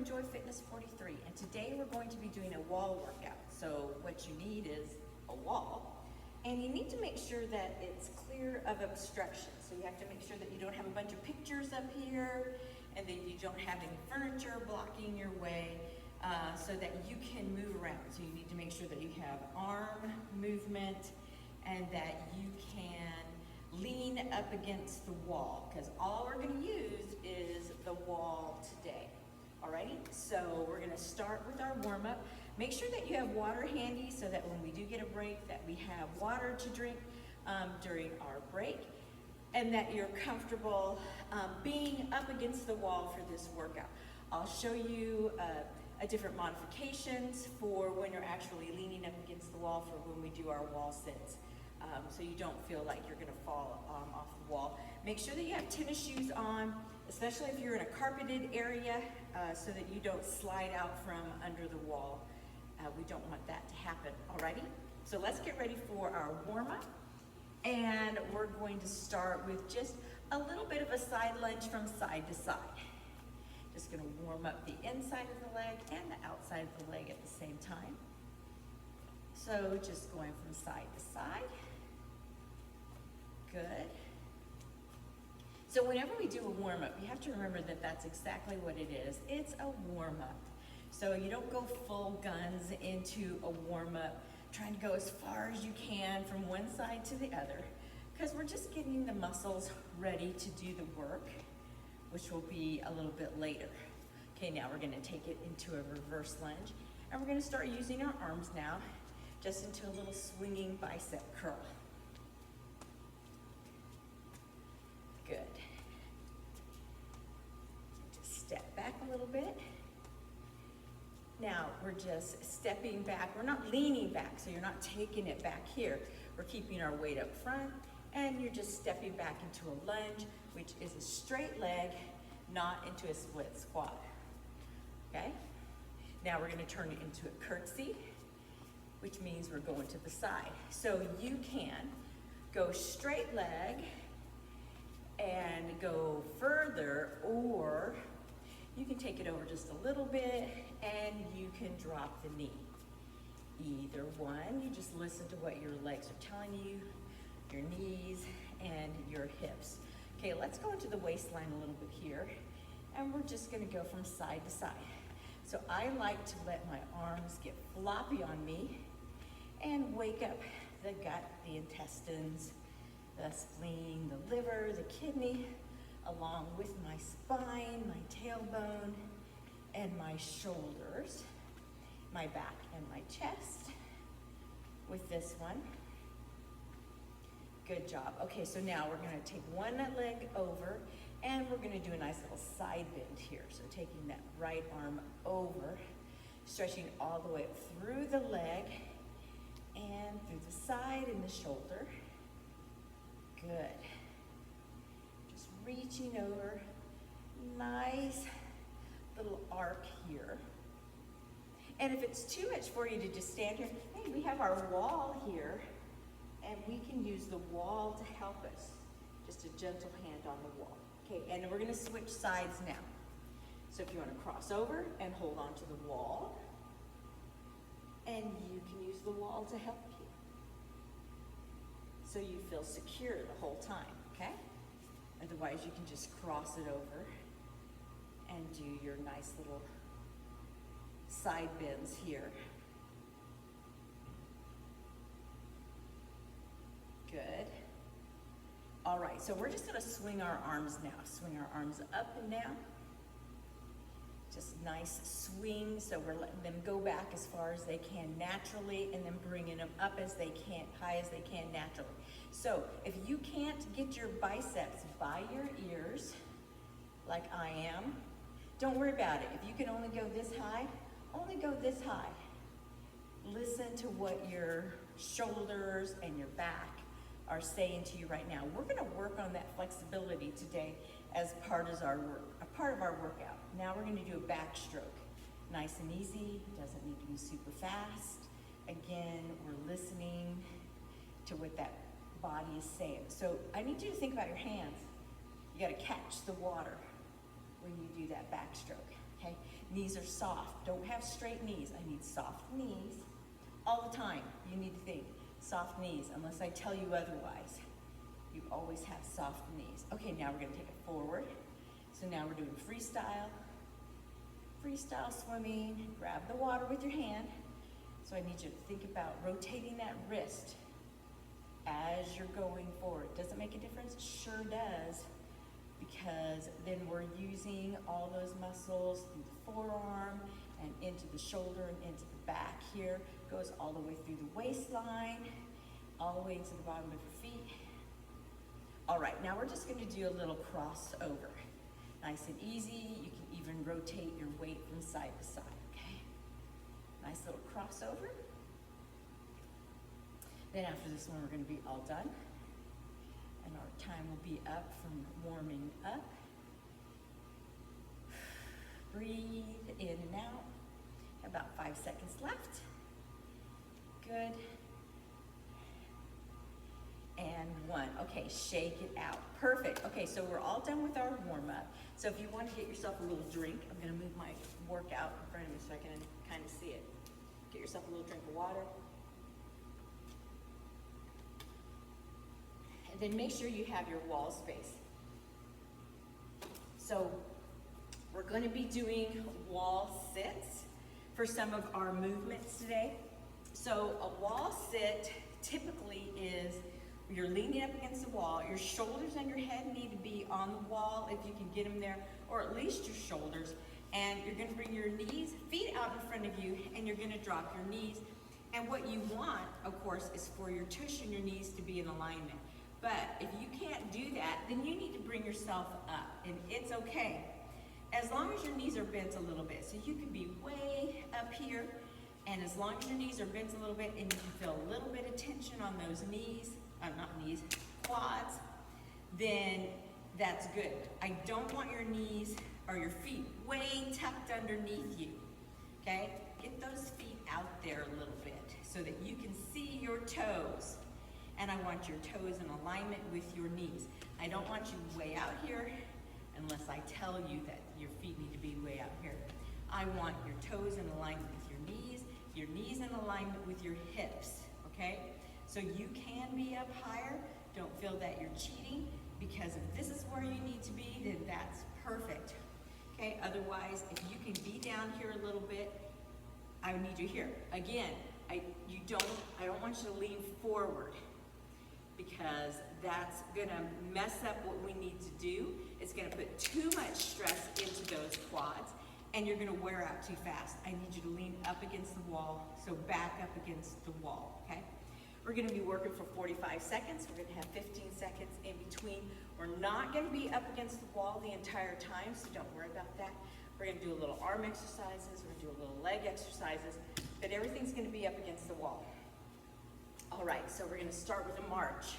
Enjoy Fitness 43, and today we're going to be doing a wall workout. So what you need is a wall, and you need to make sure that it's clear of obstruction. So you have to make sure that you don't have a bunch of pictures up here, and that you don't have any furniture blocking your way, so that you can move around. So you need to make sure that you have arm movement and that you can lean up against the wall, because all we're going to use is the wall today. Alrighty, so we're going to start with our warm-up. Make sure that you have water handy so that when we do get a break that we have water to drink during our break, and that you're comfortable being up against the wall for this workout. I'll show you different modifications for when you're actually leaning up against the wall for when we do our wall sits. So you don't feel like you're going to fall off the wall. Make sure that you have tennis shoes on, especially if you're in a carpeted area, so that you don't slide out from under the wall. We don't want that to happen. Alrighty, so let's get ready for our warm-up, and we're going to start with just a little bit of a side lunge from side to side. Just going to warm up the inside of the leg and the outside of the leg at the same time. So just going from side to side. Good. So whenever we do a warm-up, you have to remember that that's exactly what it is. It's a warm-up. So you don't go full guns into a warm-up, trying to go as far as you can from one side to the other, because we're just getting the muscles ready to do the work, which will be a little bit later. Okay, now we're going to take it into a reverse lunge, and we're going to start using our arms now, just into a little swinging bicep curl. Good. Just step back a little bit. Now we're just stepping back. We're not leaning back, so you're not taking it back here. We're keeping our weight up front, and you're just stepping back into a lunge, which is a straight leg, not into a split squat. Okay? Now we're going to turn it into a curtsy, which means we're going to the side. So you can go straight leg and go further, or you can take it over just a little bit and you can drop the knee. Either one, you just listen to what your legs are telling you, your knees and your hips. Okay, let's go into the waistline a little bit here, and we're just gonna go from side to side. So I like to let my arms get floppy on me and wake up the gut, the intestines, the spleen, the liver, the kidney, along with my spine, my tailbone, and my shoulders, my back and my chest with this one. Good job. Okay, so now we're gonna take one leg over, and we're gonna do a nice little side bend here. So taking that right arm over, stretching all the way up through the leg and through the side and the shoulder. Good. Just reaching over, nice little arc here. And if it's too much for you to just stand here, hey, we have our wall here, and we can use the wall to help us. Just a gentle hand on the wall. Okay, and we're gonna switch sides now. So if you wanna cross over and hold on to the wall, and you can use the wall to help you, so you feel secure the whole time, okay? Otherwise, you can just cross it over and do your nice little side bends here. Good. All right, so we're just gonna swing our arms now. Swing our arms up and down. Just nice swing, so we're letting them go back as far as they can naturally, and then bringing them up as they can, high as they can naturally. So if you can't get your biceps by your ears, like I am, don't worry about it. If you can only go this high, only go this high. Listen to what your shoulders and your back are saying to you right now. We're gonna work on that flexibility today as part of our workout. Now we're gonna do a backstroke. Nice and easy, doesn't need to be super fast. Again, we're listening to what that body is saying. So I need you to think about your hands. You gotta catch the water when you do that backstroke, okay? Knees are soft. Don't have straight knees. I need soft knees all the time. You need to think soft knees, unless I tell you otherwise. You always have soft knees. Okay, now we're gonna take it forward. So now we're doing freestyle swimming. Grab the water with your hand. So I need you to think about rotating that wrist as you're going forward. Does it make a difference? Sure does, because then we're using all those muscles through the forearm and into the shoulder and into the back here. Goes all the way through the waistline, all the way to the bottom of your feet. All right, now we're just gonna do a little crossover. Nice and easy. You can even rotate your weight from side to side, okay? Nice little crossover. Then after this one, we're gonna be all done. And our time will be up from warming up. Breathe in and out. About 5 seconds left. Good. And 1. Okay, shake it out. Perfect. Okay, so we're all done with our warm-up. So if you want to get yourself a little drink, I'm going to move my workout in front of me so I can kind of see it. Get yourself a little drink of water. And then make sure you have your wall space. So we're going to be doing wall sits for some of our movements today. So a wall sit typically is you're leaning up against the wall, your shoulders and your head need to be on the wall if you can get them there, or at least your shoulders, and you're going to bring your feet out in front of you, and you're going to drop your knees. And what you want, of course, is for your tush and your knees to be in alignment. But if you can't do that, then you need to bring yourself up, and it's okay. As long as your knees are bent a little bit, so you can be way up here, and as long as your knees are bent a little bit, and you can feel a little bit of tension on those quads, then that's good. I don't want your knees or your feet way tucked underneath you, okay? Get those feet out there a little bit so that you can see your toes. And I want your toes in alignment with your knees. I don't want you way out here unless I tell you that your feet need to be way out here. I want your toes in alignment with your knees in alignment with your hips, okay? So you can be up higher. Don't feel that you're cheating, because if this is where you need to be, then that's perfect. Okay, otherwise, if you can be down here a little bit, I need you here. Again, I don't want you to lean forward, because that's gonna mess up what we need to do. It's gonna put too much stress into those quads, and you're gonna wear out too fast. I need you to lean up against the wall, so back up against the wall, okay? We're gonna be working for 45 seconds. We're gonna have 15 seconds in between. We're not gonna be up against the wall the entire time, so don't worry about that. We're gonna do a little arm exercises, we're gonna do a little leg exercises, but everything's gonna be up against the wall. All right, so we're gonna start with a march.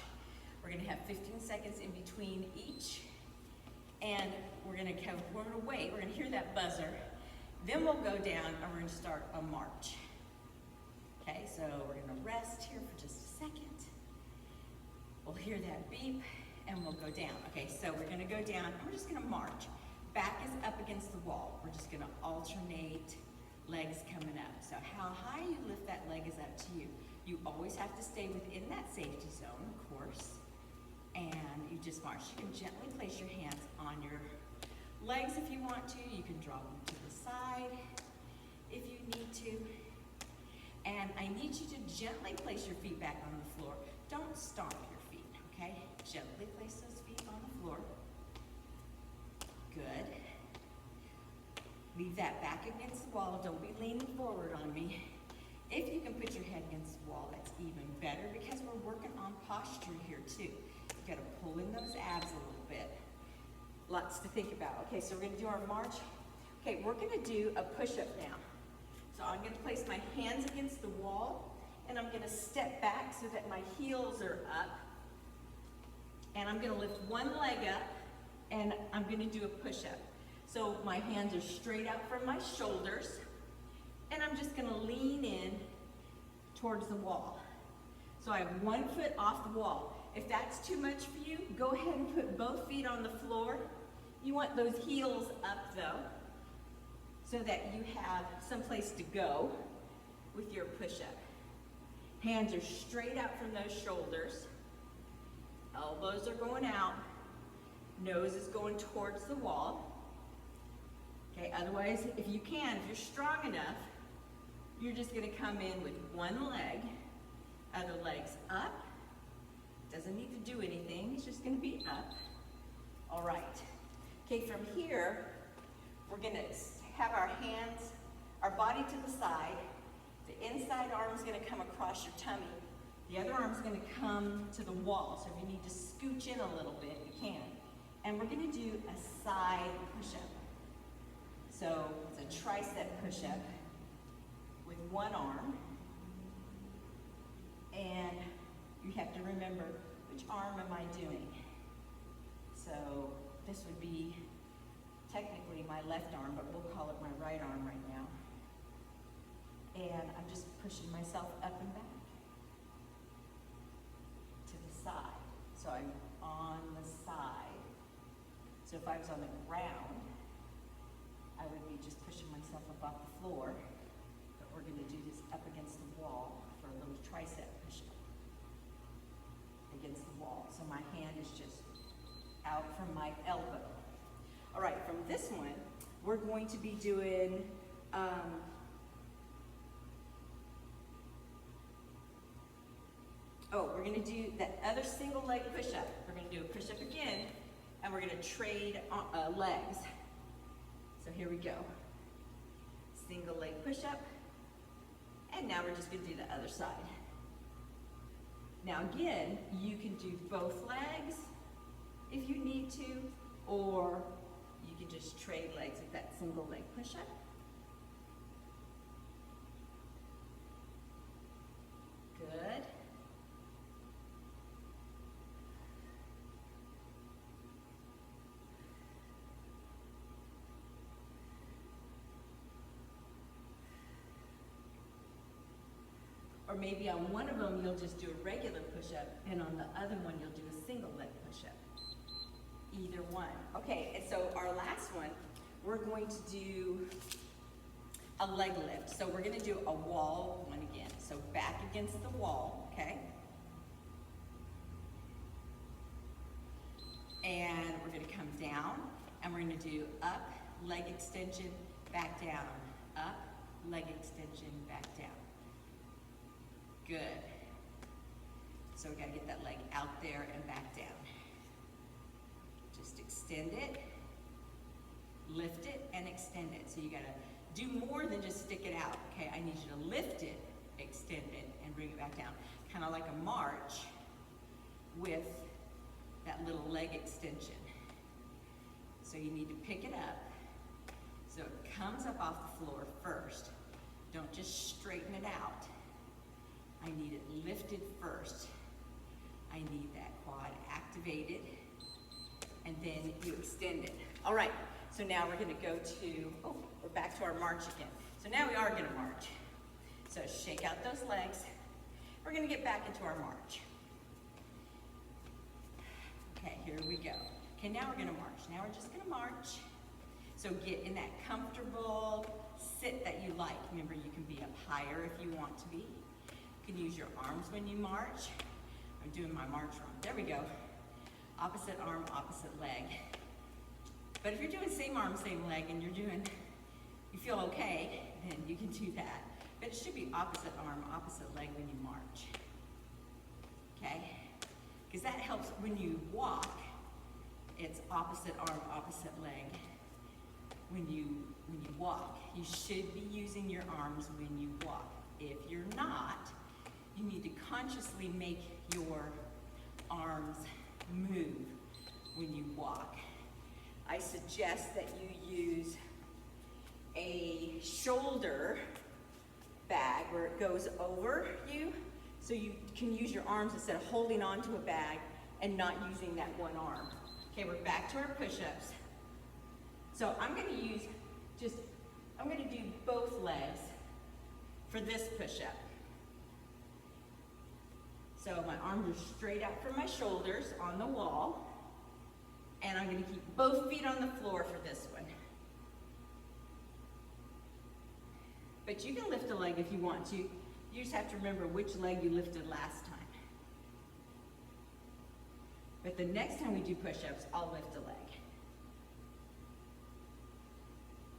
We're gonna have 15 seconds in between each, and we're gonna wait, we're gonna hear that buzzer, then we'll go down and we're gonna start a march. Okay, so we're gonna rest here for just a second. We'll hear that beep and we'll go down. Okay, so we're gonna go down and we're just gonna march. Back is up against the wall. We're just gonna alternate legs coming up. So how high you lift that leg is up to you. You always have to stay within that safety zone, of course. And you just march. You can gently place your hands on your legs if you want to. You can draw them to the side if you need to. And I need you to gently place your feet back on the floor. Don't stomp your feet, okay? Gently place those feet on the floor. Good. Leave that back against the wall. Don't be leaning forward on me. If you can put your head against the wall, that's even better, because we're working on posture here too. You gotta pull in those abs a little bit. Lots to think about. Okay, so we're gonna do our march. Okay, we're gonna do a push-up now. So I'm gonna place my hands against the wall, and I'm gonna step back so that my heels are up. And I'm gonna lift one leg up, and I'm gonna do a push-up. So my hands are straight out from my shoulders, and I'm just gonna lean in towards the wall. So I have one foot off the wall. If that's too much for you, go ahead and put both feet on the floor. You want those heels up though. so that you have some place to go with your push-up. Hands are straight out from those shoulders. Elbows are going out. Nose is going towards the wall. Okay, otherwise, if you can, if you're strong enough, you're just gonna come in with one leg, other leg's up. Doesn't need to do anything, it's just gonna be up. All right. Okay, from here, we're gonna have our hands, our body to the side. The inside arm's gonna come across your tummy. The other arm's gonna come to the wall. So if you need to scooch in a little bit, you can. And we're gonna do a side push-up. So it's a tricep push-up with one arm. And you have to remember, which arm am I doing? So this would be technically my left arm, but we'll call it my right arm right now. And I'm just pushing myself up and back to the side. So I'm on the side. So if I was on the ground, I would be just pushing myself up off the floor. But we're gonna do this up against the wall for a little tricep push-up against the wall. So my hand is just out from my elbow. All right, from this one, we're going to be doing we're gonna do that other single leg push-up. We're gonna do a push-up again, and we're gonna trade legs. So here we go. Single leg push-up, and now we're just gonna do the other side. Now again, you can do both legs if you need to, or you can just trade legs with that single leg push-up. Good. Or maybe on one of them, you'll just do a regular push-up, and on the other one, you'll do a single leg push-up. Either one. Okay, and so our last one, we're going to do a leg lift. So we're gonna do a wall one again. So back against the wall, okay? And we're gonna come down, and we're gonna do up, leg extension, back down. Up, leg extension, back down. Good. So we gotta get that leg out there and back down. Just extend it, lift it, and extend it. So you gotta do more than just stick it out, okay? I need you to lift it, extend it, and bring it back down. Kind of like a march with that little leg extension. So you need to pick it up so it comes up off the floor first. Don't just straighten it out. I need it lifted first. I need that quad activated, and then you extend it. All right, so now we're gonna go to, we're back to our march again. So now we are gonna march. So shake out those legs. We're gonna get back into our march. Okay, here we go. Okay, now we're gonna march. Now we're just gonna march. So get in that comfortable sit that you like. Remember, you can be up higher if you want to be. You can use your arms when you march. I'm doing my march wrong. There we go. Opposite arm, opposite leg. But if you're doing same arm, same leg, and you feel okay, then you can do that. But it should be opposite arm, opposite leg when you march. Okay? Because that helps when you walk. It's opposite arm, opposite leg. When you walk, you should be using your arms when you walk. If you're not, you need to consciously make your arms move when you walk. I suggest that you use a shoulder bag where it goes over you, so you can use your arms instead of holding onto a bag and not using that one arm. Okay, we're back to our push-ups. So I'm gonna do both legs for this push-up. So my arms are straight out from my shoulders on the wall, and I'm gonna keep both feet on the floor for this one. But you can lift a leg if you want to. You just have to remember which leg you lifted last time. But the next time we do push-ups, I'll lift a leg.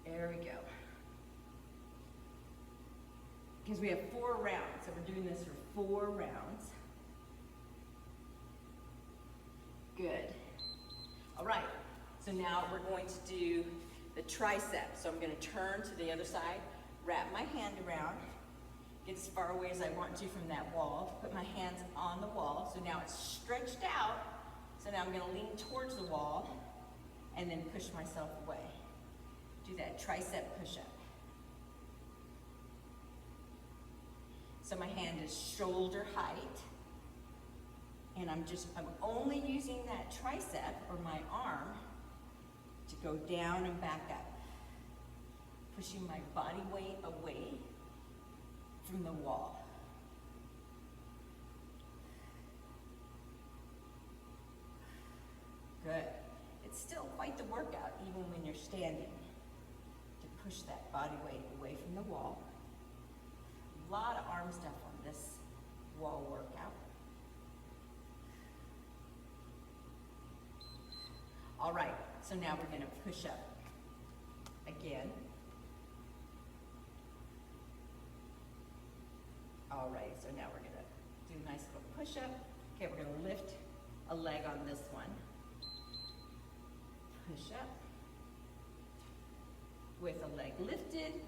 There we go. Because we have 4 rounds, so we're doing this for 4 rounds. Good. All right, so now we're going to do the tricep. So I'm going to turn to the other side, wrap my hand around, get as far away as I want to from that wall, put my hands on the wall, so now it's stretched out. So now I'm going to lean towards the wall and then push myself away. Do that tricep push-up. So my hand is shoulder height, and I'm only using that tricep or my arm to go down and back up, pushing my body weight away from the wall. Good. It's still quite the workout even when you're standing, to push that body weight away from the wall. A lot of arm stuff on this wall workout. All right, so now we're going to push up again. All right, so now we're going to do a nice little push-up. Okay, we're going to lift a leg on this one. Push up with a leg lifted.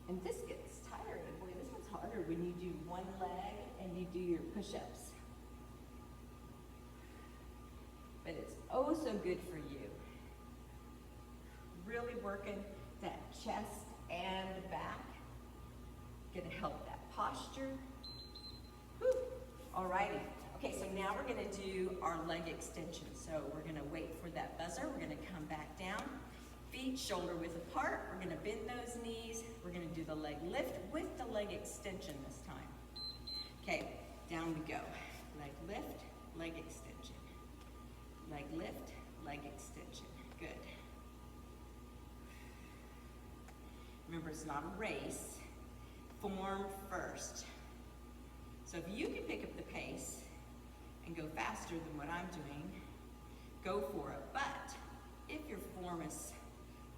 And this gets tiring. Boy, this one's harder when you do one leg and you do your push-ups. But it's oh so good for you. Really working that chest and back. Gonna help that posture. Whew. Alrighty. Okay, so now we're gonna do our leg extension. So we're gonna wait for that buzzer. We're gonna come back down. Feet shoulder width apart. We're going to bend those knees. We're going to do the leg lift with the leg extension this time. Okay, down we go. Leg lift, leg extension. Leg lift, leg extension. Good. Remember, it's not a race. Form first. So if you can pick up the pace and go faster than what I'm doing, go for it. But if your form is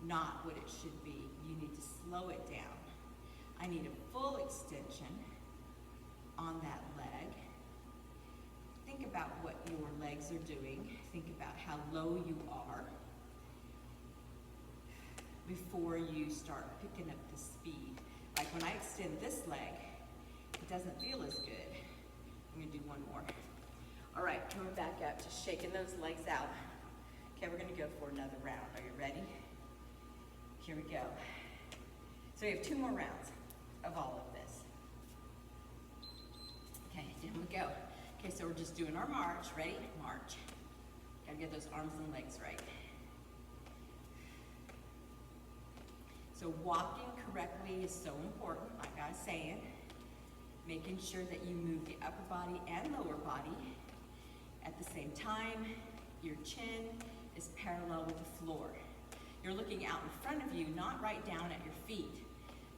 not what it should be, you need to slow it down. I need a full extension on that leg. Think about what your legs are doing. Think about how low you are before you start picking up the speed. Like when I extend this leg, it doesn't feel as good. I'm gonna do one more. All right, coming back up, just shaking those legs out. Okay, we're gonna go for another round. Are you ready? Here we go. So we have 2 more rounds of all of this. Okay, here we go. Okay, so we're just doing our march. Ready? March. Gotta get those arms and legs right. So walking correctly is so important, like I was saying. Making sure that you move the upper body and lower body at the same time. Your chin is parallel with the floor. You're looking out in front of you, not right down at your feet,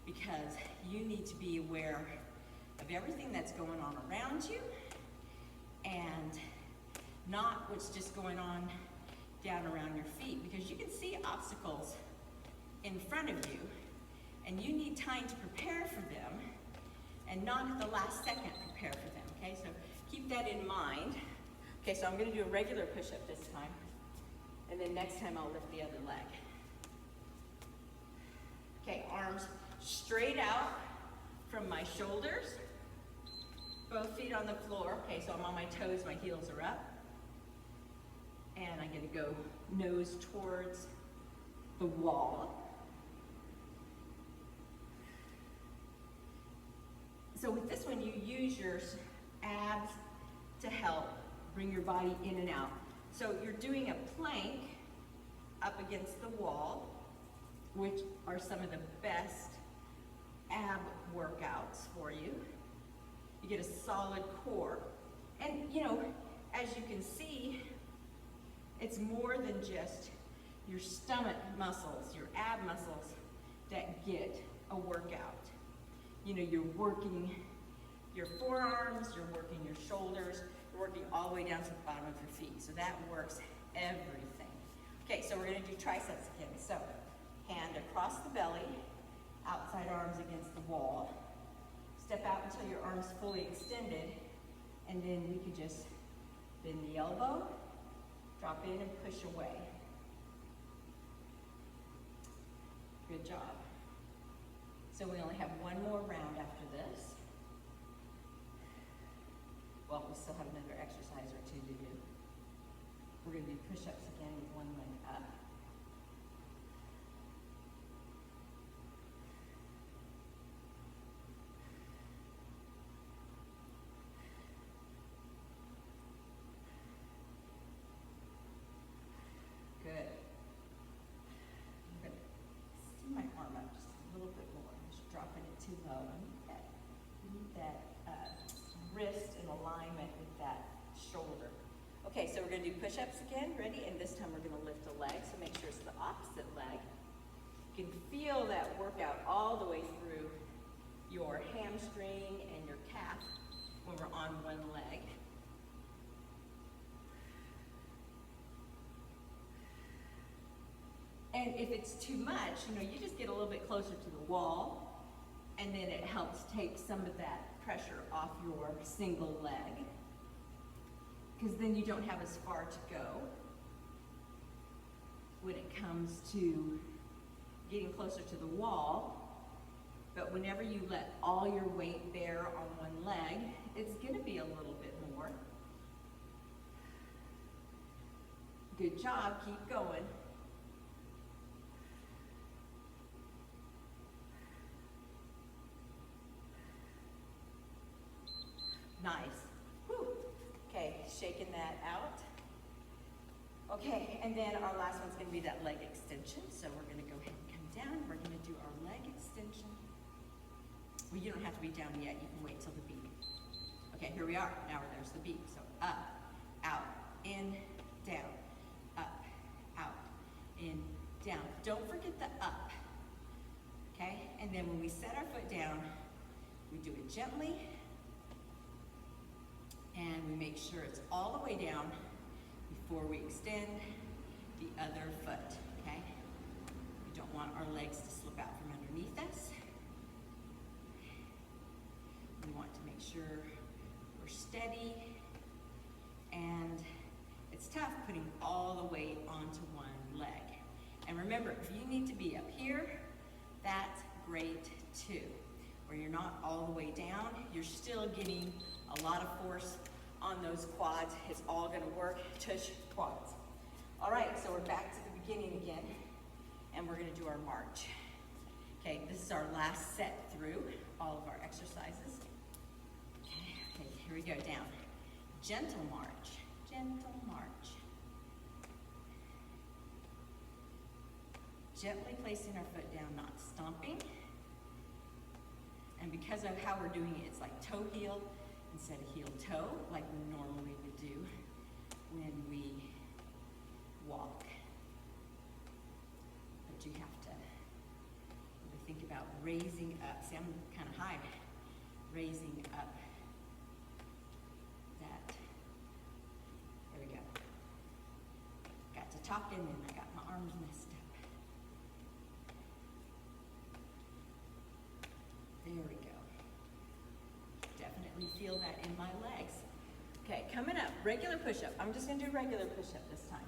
because you need to be aware of everything that's going on around you and not what's just going on down around your feet, because you can see obstacles in front of you and you need time to prepare for them and not at the last second prepare for them, okay? So keep that in mind. Okay, so I'm gonna do a regular push-up this time, and then next time I'll lift the other leg. Okay, arms straight out from my shoulders, both feet on the floor. Okay, so I'm on my toes, my heels are up. And I'm gonna go nose towards the wall. So with this one, you use your abs to help bring your body in and out. So you're doing a plank up against the wall, which are some of the best ab workouts for you. You get a solid core. And you know, as you can see, it's more than just your stomach muscles, your ab muscles that get a workout. You know, you're working your forearms, you're working your shoulders, you're working all the way down to the bottom of your feet. So that works everything. Okay, so we're gonna do triceps again. So, hand across the belly, outside arms against the wall. Step out until your arm's fully extended, and then we could just bend the elbow, drop in and push away. Good job. So we only have one more round after this. Well, we still have another exercise or two to do. We're going to do push-ups again with one leg up. Good. I'm going to extend my arm up just a little bit more. Just dropping it too low. You need that wrist in alignment with that shoulder. Okay, so we're going to do push-ups again. Ready? And this time we're going to lift a leg, so make sure it's the opposite leg. You can feel that workout all the way through your hamstring and your calf when we're on one leg. And if it's too much, you know, you just get a little bit closer to the wall, and then it helps take some of that pressure off your single leg, because then you don't have as far to go when it comes to getting closer to the wall. But whenever you let all your weight bear on one leg, it's going to be a little bit more. Good job, keep going. Nice. Whew. Okay, shaking that out. Okay, and then our last one's going to be that leg extension. So we're going to go ahead and come down. We're going to do our leg extension. Well, you don't have to be down yet. You can wait till the beat. Okay, here we are. Now there's the beat. So up, out, in, down, up, out, in, down. Don't forget the up. Okay, and then when we set our foot down, we do it gently. And we make sure it's all the way down before we extend the other foot, okay? We don't want our legs to slip out from underneath us. We want to make sure we're steady. And it's tough putting all the weight onto one leg. And remember, if you need to be up here, that's great too. Where you're not all the way down, you're still getting a lot of force on those quads. It's all going to work. Tush quads. All right, so we're back to the beginning again, and we're going to do our march. Okay, this is our last set through all of our exercises. Okay, here we go, down. Gentle march, gentle march. Gently placing our foot down, not stomping. And because of how we're doing it, it's like toe heel instead of heel toe, like we normally would do when we walk. But you have to really think about raising up. See, I'm kind of high. Raising up that. There we go. Got to talking and I got my arms messed up. There we go. Definitely feel that in my legs. Okay, coming up, regular push-up. I'm just going to do regular push-up this time.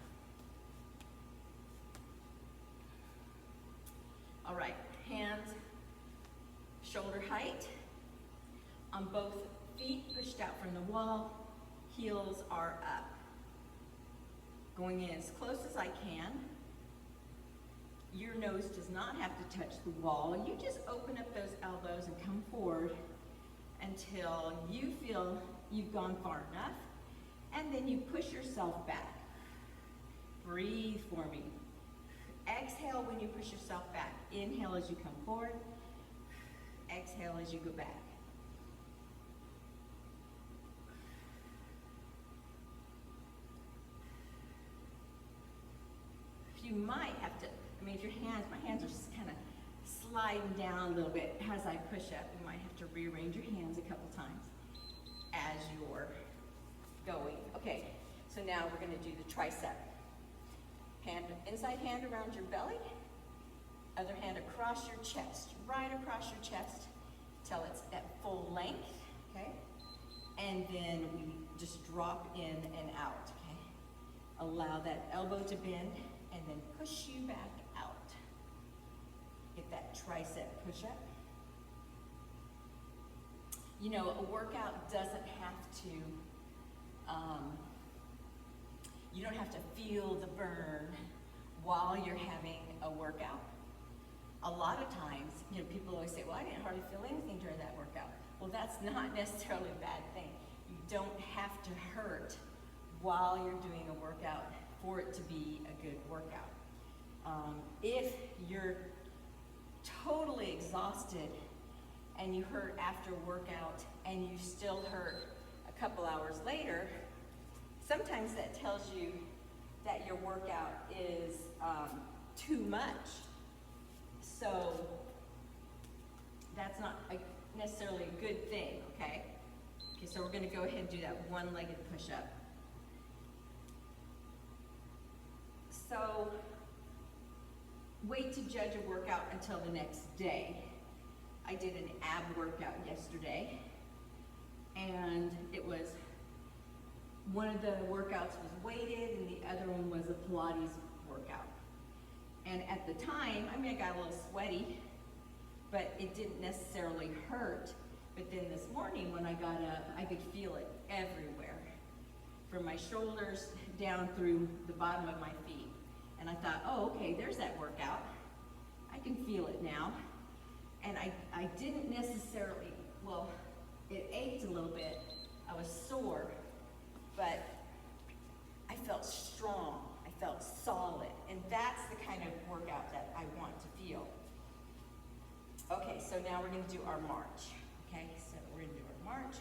All right, hands shoulder height. On both feet, pushed out from the wall. Heels are up. Going in as close as I can. Your nose does not have to touch the wall. You just open up those elbows and come forward until you feel you've gone far enough, and then you push yourself back. Breathe for me. Exhale when you push yourself back. Inhale as you come forward. Exhale as you go back. You might have to, I mean, if your hands, my hands are just kind of sliding down a little bit as I push up. You might have to rearrange your hands a couple times as you're going. Okay, so now we're going to do the tricep. Hand, inside hand around your belly, other hand across your chest, right across your chest till it's at full length, okay? And then we just drop in and out, okay? Allow that elbow to bend and then push you back out. Get that tricep push up. You know, a workout doesn't have to, you don't have to feel the burn while you're having a workout. A lot of times, you know, people always say, well, I didn't hardly feel anything during that workout. Well, that's not necessarily a bad thing. You don't have to hurt while you're doing a workout for it to be a good workout. If you're totally exhausted and you hurt after workout and you still hurt a couple hours later, sometimes that tells you that your workout is too much. So that's not necessarily a good thing, okay? Okay, so we're gonna go ahead and do that one-legged push-up. So wait to judge a workout until the next day. I did an ab workout yesterday, and it was, one of the workouts was weighted and the other one was a Pilates workout. And at the time, I mean, I got a little sweaty, but it didn't necessarily hurt. But then this morning when I got up, I could feel it everywhere, from my shoulders down through the bottom of my feet. And I thought, oh, okay, there's that workout. I can feel it now. And I didn't necessarily, well, it ached a little bit. I was sore, but I felt strong. I felt solid. And that's the kind of workout that I want to feel. Okay, so now we're gonna do our march. Okay, so we're gonna do our march,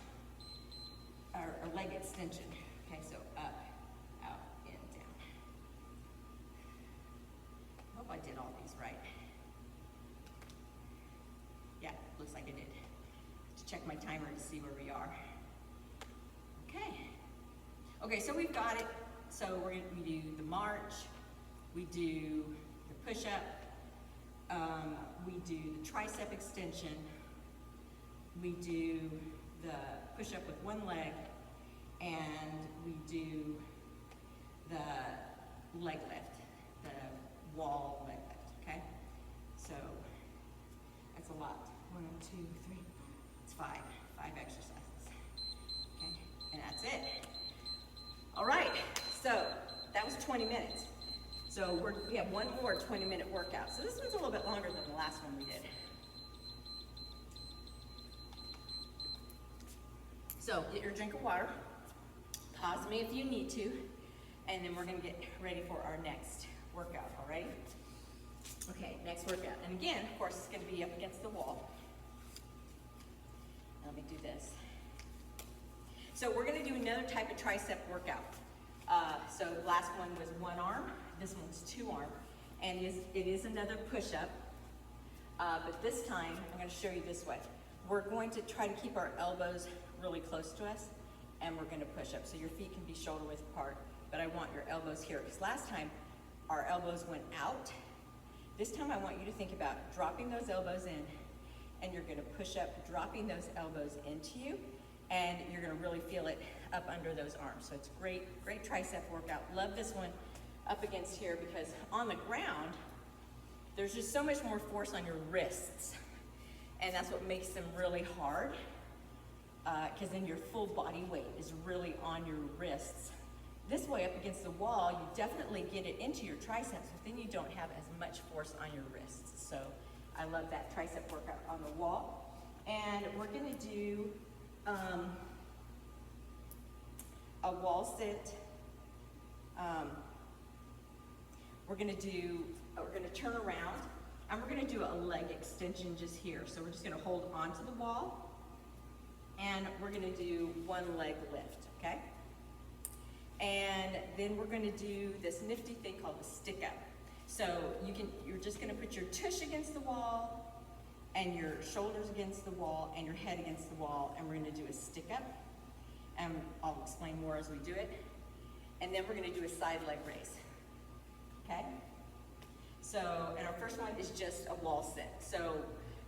our leg extension. Okay, so up, out, in, down. I hope I did all these right. Yeah, looks like I did. Let's check my timer to see where we are. Okay. Okay, so we've got it. So we do the march, we do the push-up, we do the tricep extension, we do the push-up with one leg, and we do the leg lift, the wall leg lift, okay? So that's a lot. 1, 2, 3, it's 5 exercises, okay? And that's it. All right, so that was 20 minutes. So we have one more 20-minute workout. So this one's a little bit longer than the last one we did. So get your drink of water, pause me if you need to, and then we're gonna get ready for our next workout, all right? Okay, next workout. And again, of course, it's gonna be up against the wall. Let me do this. So we're gonna do another type of tricep workout. So last one was one arm, this one's two arm, and it is another push-up, but this time, I'm gonna show you this way. We're going to try to keep our elbows really close to us, and we're gonna push up. So your feet can be shoulder width apart, but I want your elbows here, because last time our elbows went out. This time I want you to think about dropping those elbows in, and you're gonna push up, dropping those elbows into you, and you're gonna really feel it up under those arms. So it's great tricep workout. Love this one up against here, because on the ground, there's just so much more force on your wrists. And that's what makes them really hard, because then your full body weight is really on your wrists. This way up against the wall, you definitely get it into your triceps, but then you don't have as much force on your wrists. So I love that tricep workout on the wall. And we're gonna do a wall sit. we're gonna turn around, and we're gonna do a leg extension just here. So we're just gonna hold onto the wall, and we're gonna do one leg lift, okay? And then we're gonna do this nifty thing called a stick up. So you're just gonna put your tush against the wall, and your shoulders against the wall, and your head against the wall, and we're gonna do a stick up. And I'll explain more as we do it. And then we're gonna do a side leg raise, okay? So, and our first one is just a wall sit. So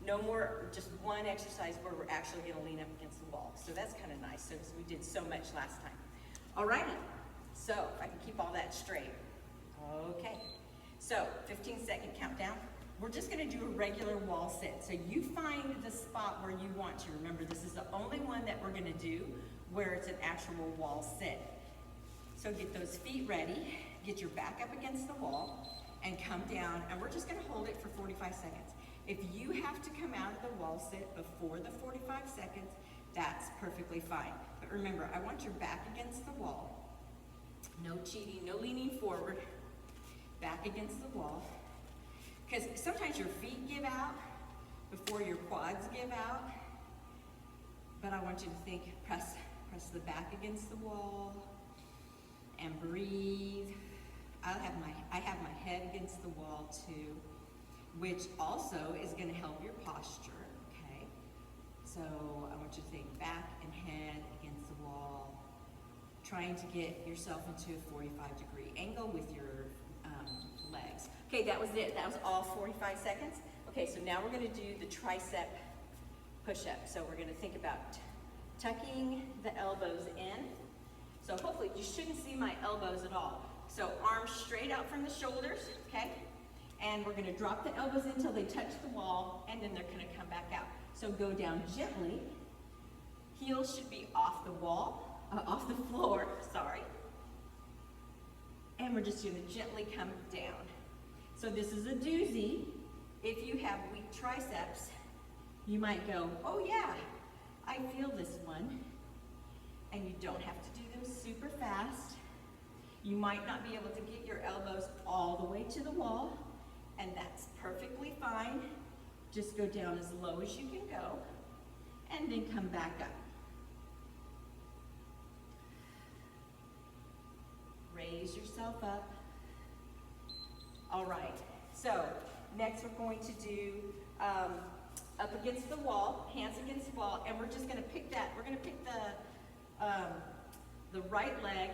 no more, just one exercise where we're actually gonna lean up against the wall. So that's kind of nice, since we did so much last time. Alrighty, so if I can keep all that straight. Okay, so 15-second countdown. We're just gonna do a regular wall sit. So you find the spot where you want to. Remember, this is the only one that we're gonna do where it's an actual wall sit. So get those feet ready, get your back up against the wall, and come down, and we're just gonna hold it for 45 seconds. If you have to come out of the wall sit before the 45 seconds, that's perfectly fine. But remember, I want your back against the wall. No cheating, no leaning forward. Back against the wall. Because sometimes your feet give out before your quads give out. But I want you to think, press the back against the wall and breathe. I have my head against the wall too, which also is going to help your posture, okay? So I want you to think back and head against the wall, trying to get yourself into a 45-degree angle with your legs. Okay, that was it. That was all 45 seconds. Okay, so now we're going to do the tricep push-up. So we're going to think about tucking the elbows in. So hopefully you shouldn't see my elbows at all. So arms straight out from the shoulders, okay? And we're gonna drop the elbows until they touch the wall, and then they're gonna come back out. So go down gently. Heels should be off the wall, off the floor, sorry. And we're just gonna gently come down. So this is a doozy. If you have weak triceps, you might go, oh yeah, I feel this one. And you don't have to do them super fast. You might not be able to get your elbows all the way to the wall, and that's perfectly fine. Just go down as low as you can go, and then come back up. Raise yourself up. All right, so next we're going to do up against the wall, hands against the wall, and we're just gonna pick that. We're gonna pick the right leg.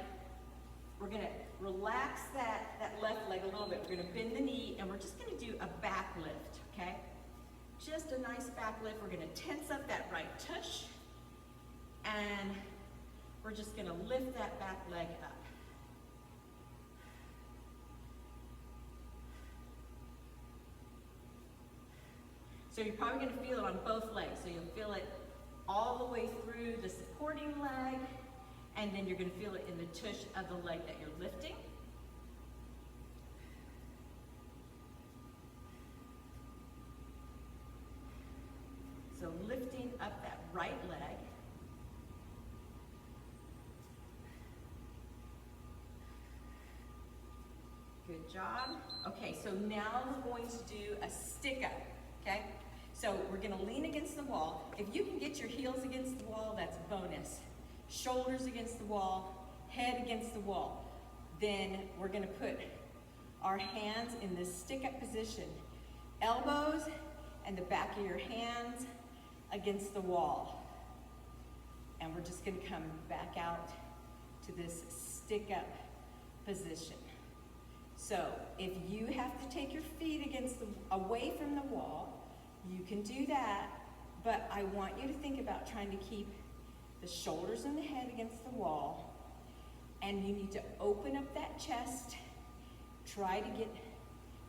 We're gonna relax that left leg a little bit. We're gonna bend the knee, and we're just gonna do a back lift, okay? Just a nice back lift. We're gonna tense up that right tush, and we're just gonna lift that back leg up. So you're probably gonna feel it on both legs. So you'll feel it all the way through the supporting leg, and then you're gonna feel it in the tush of the leg that you're lifting. So lifting up that right leg. Good job. Okay, so now we're going to do a stick up, okay? So we're gonna lean against the wall. If you can get your heels against the wall, that's a bonus. Shoulders against the wall, head against the wall. Then we're gonna put our hands in this stick up position. Elbows and the back of your hands against the wall. And we're just gonna come back out to this stick up position. So if you have to take your feet away from the wall, you can do that, but I want you to think about trying to keep the shoulders and the head against the wall, and you need to open up that chest. Try to get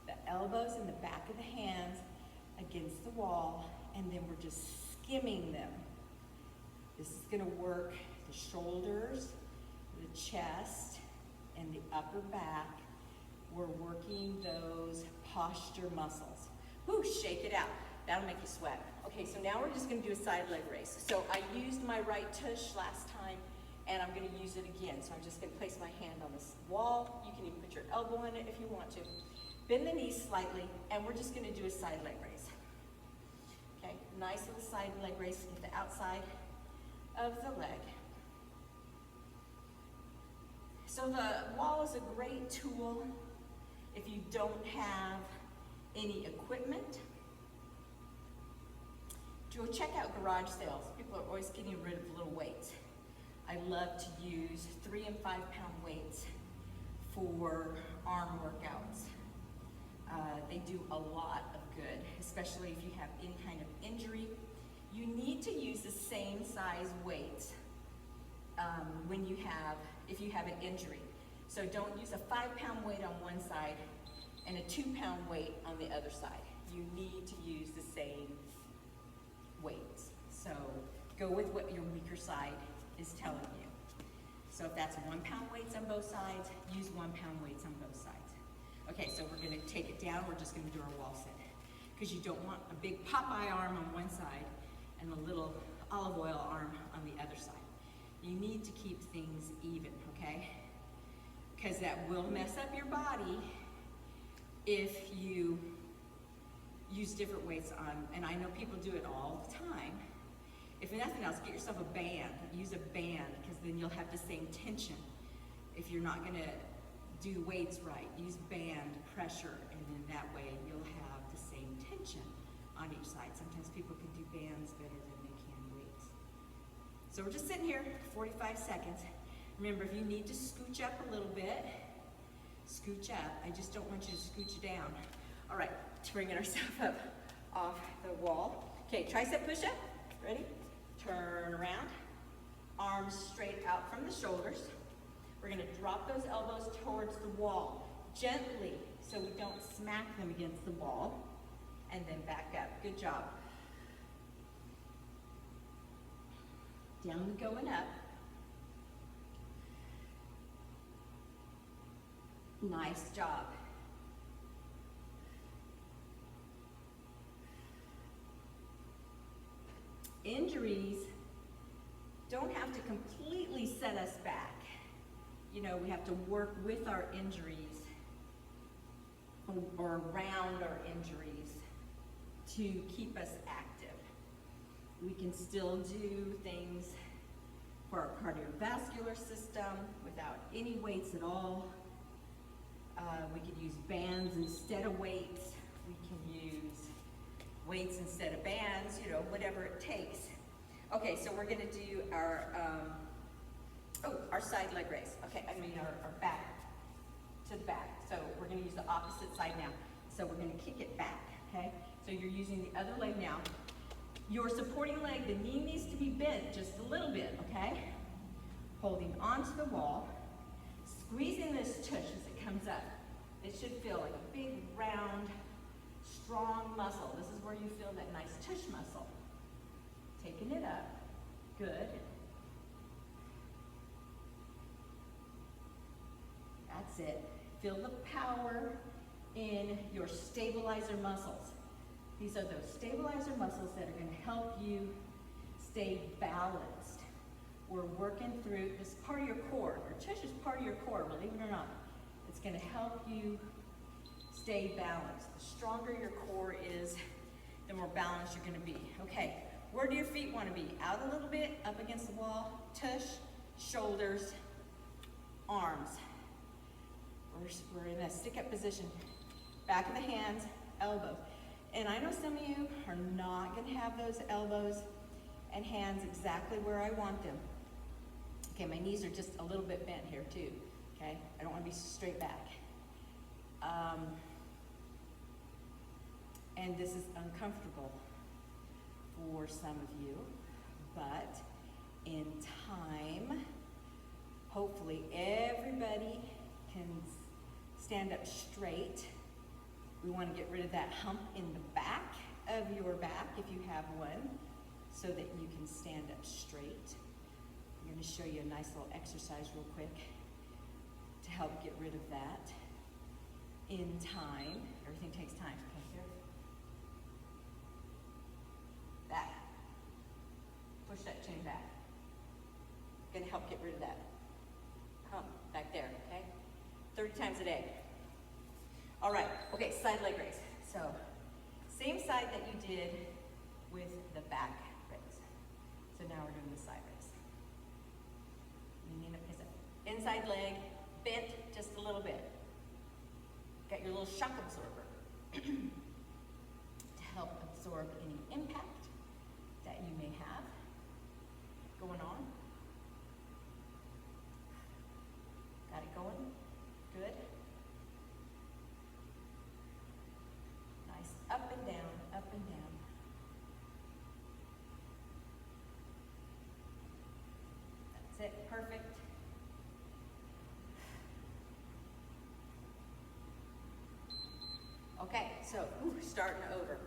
the elbows and the back of the hands against the wall, and then we're just skimming them. This is gonna work the shoulders, the chest, and the upper back. We're working those posture muscles. Whoo, shake it out. That'll make you sweat. Okay, so now we're just gonna do a side leg raise. So I used my right tush last time, and I'm going to use it again. So I'm just going to place my hand on this wall. You can even put your elbow in it if you want to. Bend the knees slightly, and we're just going to do a side leg raise. Okay, nice little side leg raise. Get the outside of the leg. So the wall is a great tool if you don't have any equipment. Go check out garage sales. People are always getting rid of little weights. I love to use 3 and 5 pound weights for arm workouts. They do a lot of good, especially if you have any kind of injury. You need to use the same size weights if you have an injury. So don't use a 5 pound weight on one side and a 2 pound weight on the other side. You need to use the same weights. So go with what your weaker side is telling you. So if that's 1 pound weights on both sides, use 1 pound weights on both sides. Okay, so we're going to take it down. We're just going to do our wall sit, because you don't want a big Popeye arm on one side and a little olive oil arm on the other side. You need to keep things even, okay? Because that will mess up your body if you use different weights on, and I know people do it all the time. If nothing else, get yourself a band. Use a band, because then you'll have the same tension. If you're not going to do weights right, use band pressure, and then that way you'll have the same tension on each side. Sometimes people can do bands better than they can weights. So we're just sitting here 45 seconds. Remember, if you need to scooch up a little bit, scooch up. I just don't want you to scooch down. All right, bringing ourselves up off the wall. Okay, tricep push-up. Ready? Turn around. Arms straight out from the shoulders. We're going to drop those elbows towards the wall, gently, so we don't smack them against the wall, and then back up. Good job. Down we go and up. Nice job. Injuries don't have to completely set us back. You know, we have to work with our injuries or around our injuries to keep us active. We can still do things for our cardiovascular system without any weights at all. We could use bands instead of weights. We can use weights instead of bands, you know, whatever it takes. Okay, so we're gonna do our side leg raise. Okay, I mean our back to the back. So we're gonna use the opposite side now. So we're gonna kick it back, okay? So you're using the other leg now. Your supporting leg, the knee needs to be bent just a little bit, okay? Holding onto the wall, squeezing this tush as it comes up. It should feel like a big, round, strong muscle. This is where you feel that nice tush muscle. Taking it up. Good. That's it. Feel the power in your stabilizer muscles. These are those stabilizer muscles that are going to help you stay balanced. We're working through this part of your core. Your tush is part of your core, believe it or not. It's going to help you stay balanced. The stronger your core is, the more balanced you're going to be. Okay, where do your feet want to be? Out a little bit, up against the wall, tush, shoulders, arms. We're in a stick-up position. Back of the hands, elbows. And I know some of you are not going to have those elbows and hands exactly where I want them. Okay, my knees are just a little bit bent here too. Okay, I don't want to be straight back. And this is uncomfortable for some of you, but in time, hopefully everybody can stand up straight. We want to get rid of that hump in the back of your back if you have one, so that you can stand up straight. I'm going to show you a nice little exercise real quick to help get rid of that in time. Everything takes time. Okay, here. Back. Push that chin back. Gonna help get rid of that hump back there, okay? 30 times a day. All right, okay, side leg raise. So, same side that you did with the back raise. So now we're doing the side raise. Leaning up, inside leg, bent just a little bit. Got your little shock absorber to help absorb any impact that you may have going on. Got it going? Good. Nice. Up and down, up and down. That's it. Perfect. Okay, so starting over.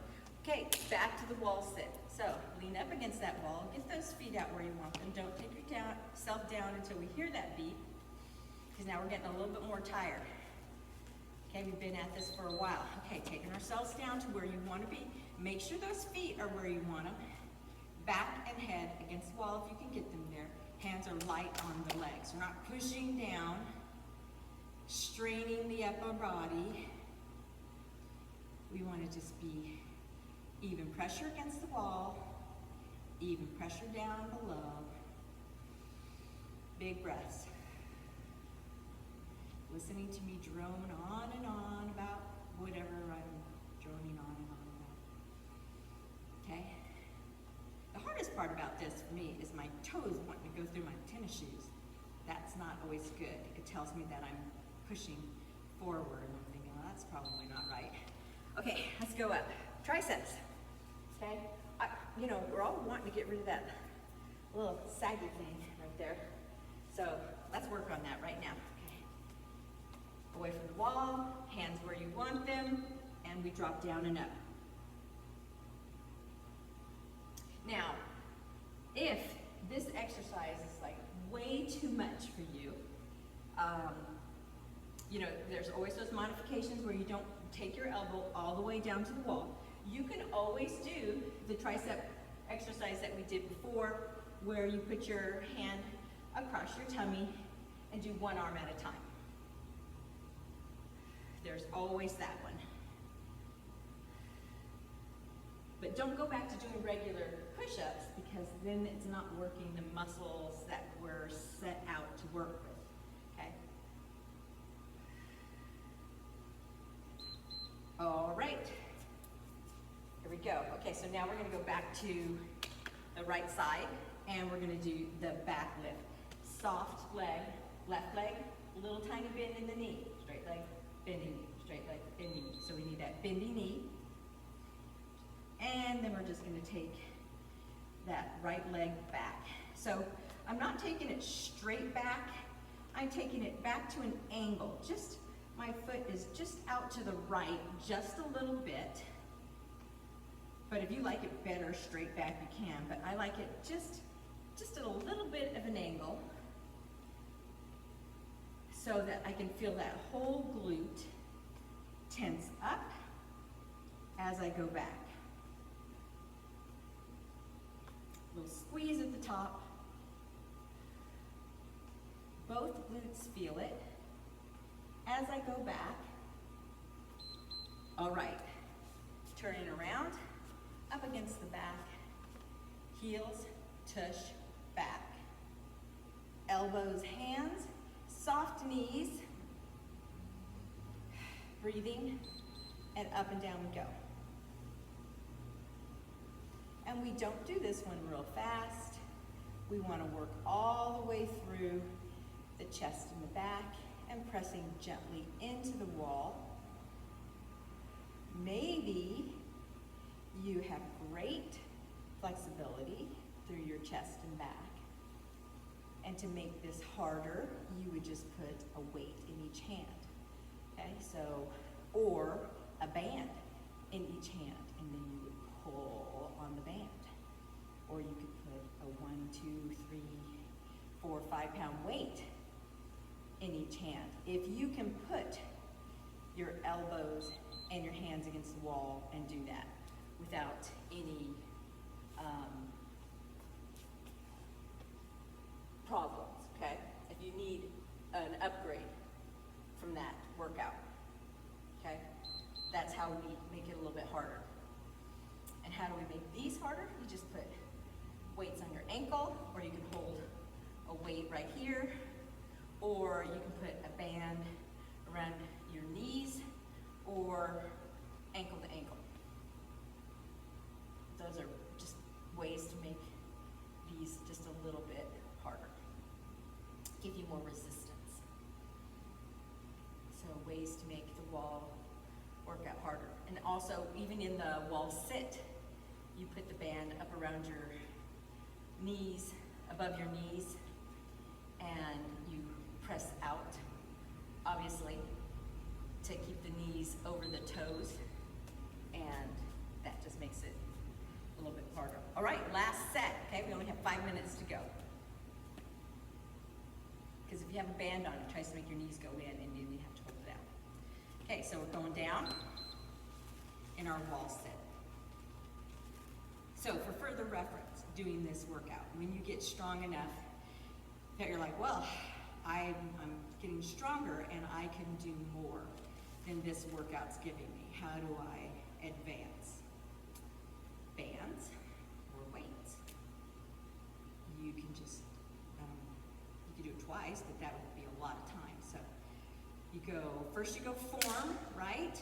Okay, back to the wall sit. So lean up against that wall. Get those feet out where you want them. Don't take yourself down until we hear that beep, because now we're getting a little bit more tired. Okay, we've been at this for a while. Okay, taking ourselves down to where you want to be. Make sure those feet are where you want them. Back and head against the wall if you can get them there. Hands are light on the legs. We're not pushing down, straining the upper body. We want to just be even pressure against the wall, even pressure down below. Big breaths. Listening to me drone on and on about whatever I'm droning on and on about. Okay? The hardest part about this for me is my toes wanting to go through my tennis shoes. That's not always good. It tells me that I'm pushing forward and I'm thinking, well, that's probably not right. Okay, let's go up. Triceps. Okay? You know, we're all wanting to get rid of that little saggy thing right there. So let's work on that right now. Okay. Away from the wall, hands where you want them, and we drop down and up. Now, if this exercise is like way too much for you, you know, there's always those modifications where you don't take your elbow all the way down to the wall. You can always do the tricep exercise that we did before, where you put your hand across your tummy and do one arm at a time. There's always that one. But don't go back to doing regular push-ups, because then it's not working the muscles that we're set out to work with. Okay? All right. Here we go. Okay, so now we're going to go back to the right side, and we're going to do the back lift. Soft leg, left leg, little tiny bend in the knee. Straight leg, bending knee. Straight leg, bending knee. So we need that bendy knee. And then we're just going to take that right leg back. So I'm not taking it straight back. I'm taking it back to an angle. Just, my foot is just out to the right just a little bit. But if you like it better straight back, you can. But I like it just at a little bit of an angle, so that I can feel that whole glute tense up as I go back. A little squeeze at the top. Both glutes feel it as I go back. All right, turning around, up against the back, heels, tush, back. Elbows, hands, soft knees, breathing, and up and down we go. And we don't do this one real fast. We want to work all the way through the chest and the back, and pressing gently into the wall. Maybe you have great flexibility through your chest and back. And to make this harder, you would just put a weight in each hand. Okay, so, or a band in each hand, and then you would pull on the band. Or you could put a 1, 2, 3, 4, 5 pound weight in each hand. If you can put your elbows and your hands against the wall and do that without any problem. how we make it a little bit harder. And how do we make these harder? You just put weights on your ankle, or you can hold a weight right here, or you can put a band around your knees, or ankle to ankle. Those are just ways to make these just a little bit harder. Give you more resistance. So ways to make the wall workout harder. And also, even in the wall sit, you put the band up around your knees, above your knees, and you press out, obviously, to keep the knees over the toes, and that just makes it a little bit harder. All right, last set, okay? We only have 5 minutes to go. Because if you have a band on, it tries to make your knees go in, and then you have to hold it out. Okay, so we're going down in our wall sit. So for further reference, doing this workout, when you get strong enough that you're like, well, I'm getting stronger and I can do more than this workout's giving me. How do I advance? Bands or weights. You can just, you can do it twice, but that would be a lot of time. So you go, first you go form, right?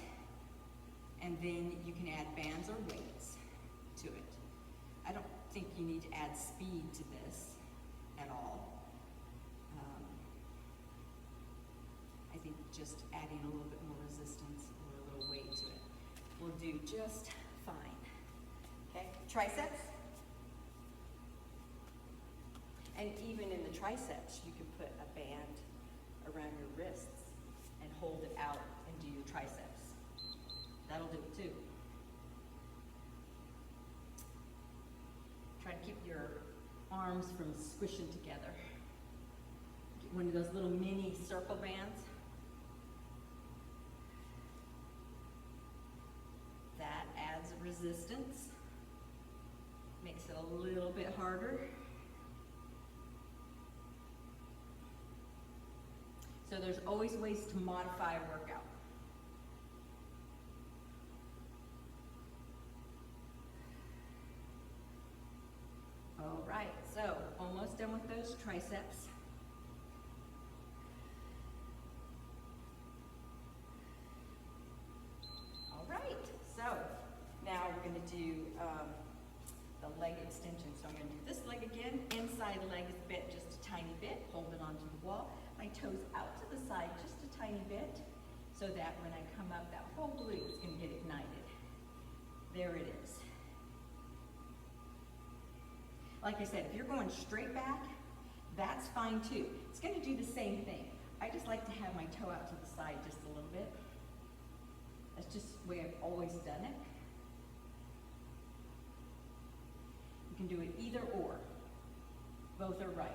And then you can add bands or weights to it. I don't think you need to add speed to this at all. I think just adding a little bit more resistance or a little weight to it will do just fine. Okay, triceps. And even in the triceps, you can put a band around your wrists and hold it out and do your triceps. That'll do it too. Try to keep your arms from squishing together. Get one of those little mini circle bands. That adds resistance. Makes it a little bit harder. So there's always ways to modify a workout. All right, so almost done with those triceps. All right, so now we're going to do the leg extension. So I'm going to do this leg again. Inside leg is bent just a tiny bit. Hold it onto the wall. My toes out to the side just a tiny bit, so that when I come up, that whole glute is going to get ignited. There it is. Like I said, if you're going straight back, that's fine too. It's going to do the same thing. I just like to have my toe out to the side just a little bit. That's just the way I've always done it. You can do it either or. Both are right.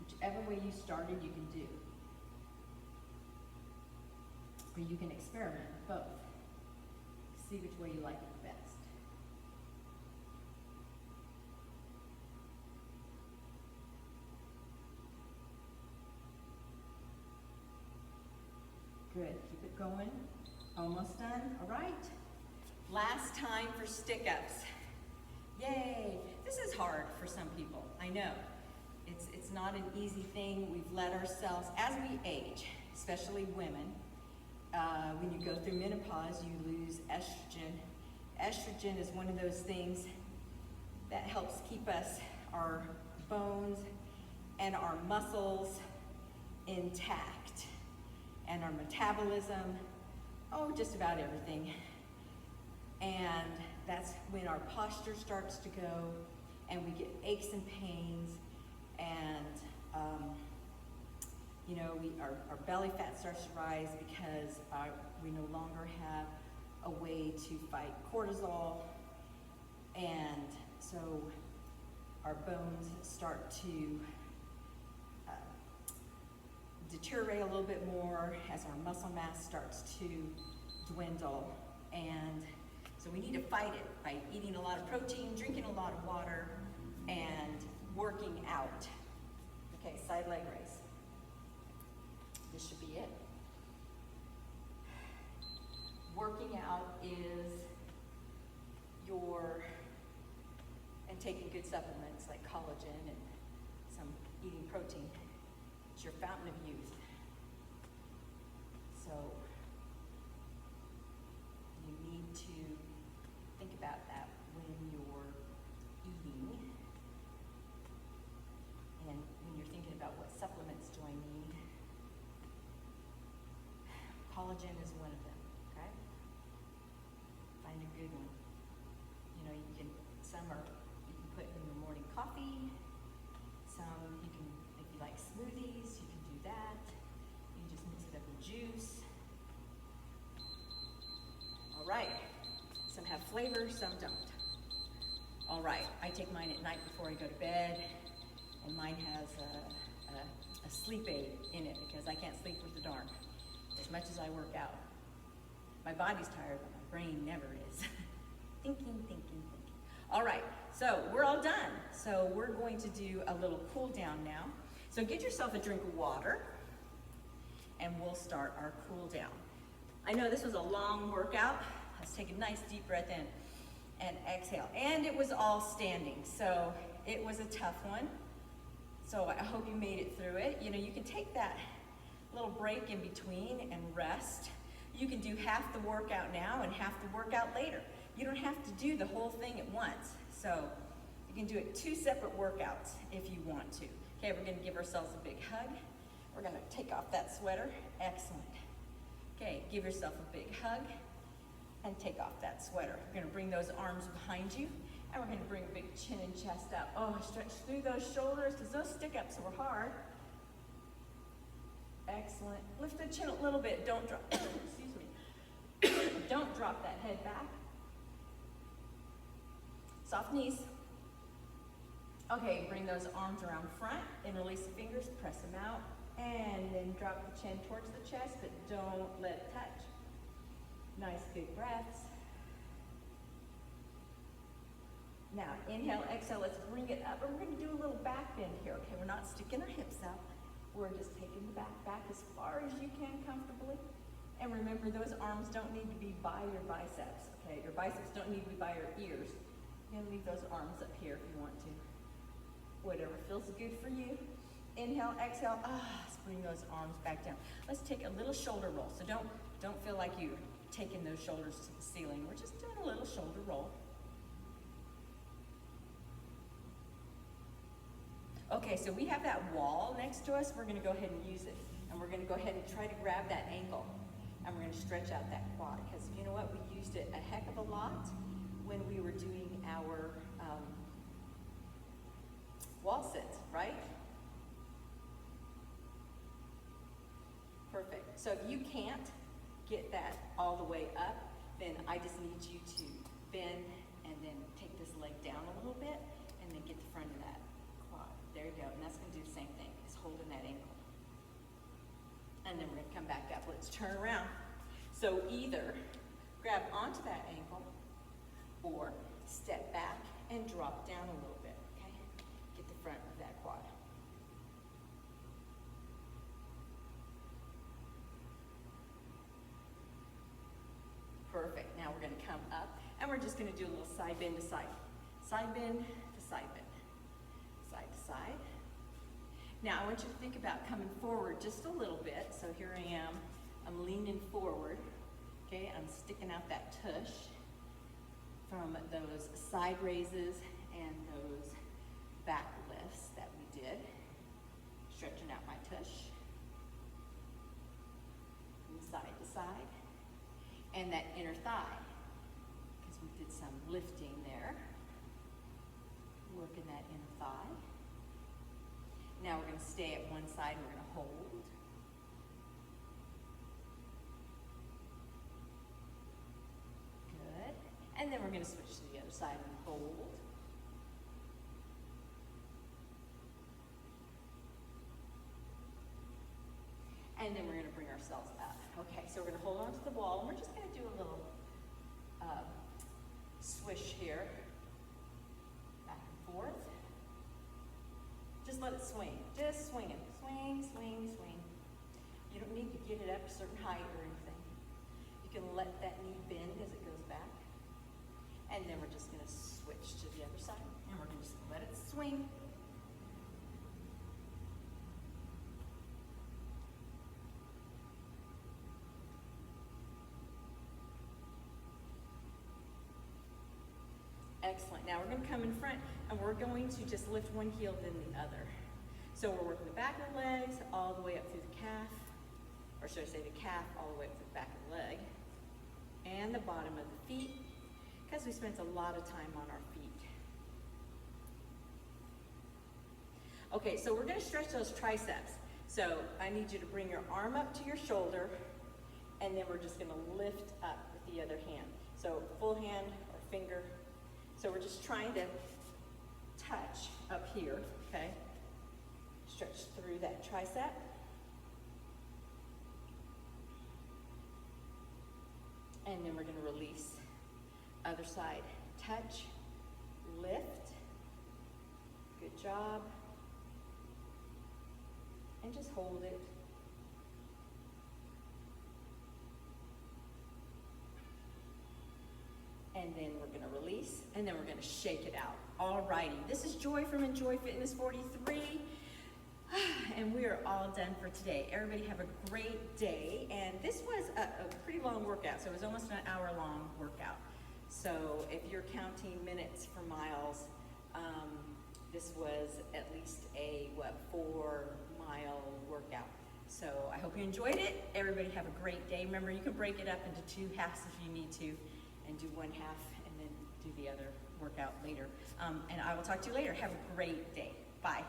Whichever way you started, you can do. Or you can experiment with both. See which way you like it best. Good, keep it going. Almost done, all right. Last time for stick-ups. Yay, this is hard for some people, I know. It's not an easy thing. We've let ourselves, as we age, especially women, when you go through menopause, you lose estrogen. Estrogen is one of those things that helps keep us, our bones and our muscles intact, and our metabolism, just about everything. And that's when our posture starts to go, and we get aches and pains, and our belly fat starts to rise because we no longer have a way to fight cortisol, and so our bones start to deteriorate a little bit more as our muscle mass starts to dwindle. And so we need to fight it by eating a lot of protein, drinking a lot of water, and working out. Okay, side leg raise. This should be it. working out is and taking good supplements like collagen and some eating protein. It's your fountain of youth. So you need to think about that when you're eating and when you're thinking about what supplements do I need. Collagen is one of them, okay? Find a good one. You know, some you can put in your morning coffee. Some you can, if you like smoothies, you can do that. You can just mix it up with juice. All right, some have flavor, some don't. All right, I take mine at night before I go to bed, and mine has a sleep aid in it because I can't sleep with the dark as much as I work out. My body's tired, but my brain never is. Thinking. All right, so we're all done. So we're going to do a little cool down now. So get yourself a drink of water, and we'll start our cool down. I know this was a long workout. Let's take a nice deep breath in and exhale. And it was all standing, so it was a tough one. So I hope you made it through it. You know, you can take that little break in between and rest. You can do half the workout now and half the workout later. You don't have to do the whole thing at once. So you can do it 2 separate workouts if you want to. Okay, we're gonna give ourselves a big hug. We're gonna take off that sweater. Excellent. Okay, give yourself a big hug and take off that sweater. We're gonna bring those arms behind you, and we're gonna bring a big chin and chest out. Oh, stretch through those shoulders because those stick up so hard. Excellent. Lift the chin a little bit. Don't drop, excuse me. Don't drop that head back. Soft knees. Okay, bring those arms around front, interlace the fingers, press them out, and then drop the chin towards the chest, but don't let it touch. Nice big breaths. Now, inhale, exhale, let's bring it up, and we're gonna do a little back bend here, okay? We're not sticking our hips out. We're just taking the back as far as you can comfortably. And remember, those arms don't need to be by your biceps, okay? Your biceps don't need to be by your ears. You can leave those arms up here if you want to. Whatever feels good for you. Inhale, exhale, let's bring those arms back down. Let's take a little shoulder roll. So don't feel like you're taking those shoulders to the ceiling. We're just doing a little shoulder roll. Okay, so we have that wall next to us. We're gonna go ahead and use it. And we're gonna go ahead and try to grab that ankle. And we're gonna stretch out that quad, because you know what? We used it a heck of a lot when we were doing our wall sits, right? Perfect. So if you can't get that all the way up, then I just need you to bend and then take this leg down a little bit and then get the front of that quad. There you go. And that's going to do the same thing, is holding that ankle. And then we're going to come back up. Let's turn around. So either grab onto that ankle or step back and drop down a little bit, okay? Get the front of that quad. Perfect. Now we're going to come up, and we're just going to do a little side bend to side. Side bend to side bend. Side to side. Now I want you to think about coming forward just a little bit. So here I am. I'm leaning forward. Okay, I'm sticking out that tush from those side raises and those back lifts that we did. Stretching out my tush. From side to side. And that inner thigh, because we did some lifting there. Working that inner thigh. Now we're going to stay at one side, we're going to hold. Good. And then we're going to switch to the other side and hold. And then we're going to bring ourselves up. Okay, so we're going to hold on to the wall, and we're just going to do a little swish here. Back and forth. Just let it swing. Just swing it. Swing, swing, swing. You don't need to get it up a certain height or anything. You can let that knee bend And then we're just gonna switch to the other side, and we're gonna just let it swing. Excellent. Now we're going to come in front and we're going to just lift one heel then the other. So we're working the back of the legs all the way up through the calf, or should I say the calf all the way up through the back of the leg, and the bottom of the feet, because we spent a lot of time on our feet. Okay, so we're going to stretch those triceps. So I need you to bring your arm up to your shoulder, and then we're just going to lift up with the other hand. So full hand or finger. So we're just trying to touch up here, okay? Stretch through that tricep. And then we're going to release. Other side. Touch, lift. Good job. And just hold it. And then we're going to release, and then we're going to shake it out. All righty, this is Joy from Enjoy Fitness 43, and we are all done for today. Everybody have a great day, and this was a pretty long workout, so it was almost an hour-long workout. So if you're counting minutes for miles, this was at least a, 4-mile workout. So I hope you enjoyed it. Everybody have a great day. Remember, you can break it up into 2 halves if you need to, and do 1 half and then do the other workout later. And I will talk to you later. Have a great day. Bye.